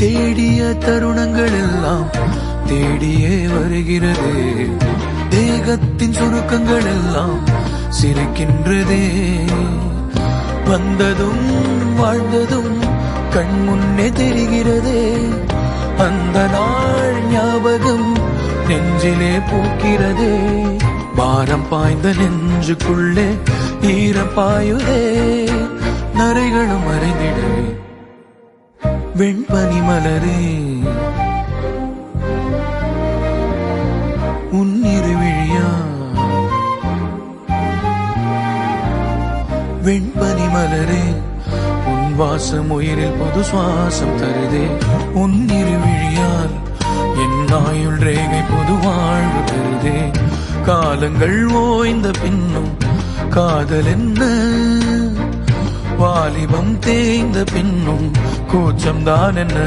தேடிய தருணங்கள் எல்லாம் தேடியே வருகிறது. தேகத்தின் சுருக்கங்கள் எல்லாம் சிரிக்கின்றதே. வந்ததும் வாழ்ந்ததும் கண் முன்னே தெரிகிறதே. அந்த நாள் ஞாபகம் நெஞ்சிலே பூக்கிறதே. பாரம் பாய்ந்த நெஞ்சுக்குள்ளே ஈரம் பாயுதே. நரைகளும் மறைந்திடவே வெண்பனி மலரே உன்னிரு விழியா. வெண்பனி மலரே உன் வாசம் உயிரில் பொது சுவாசம் தருதே. உன்னிரு விழியால் என் ஆயுள் ரேகை பொது வாழ்வு தருதே. காலங்கள் ஓய்ந்த பின்னும் காதல் என்ன, வாலிபம் தேய்ந்த பின்னும் கூச்சம்தான் என்ன.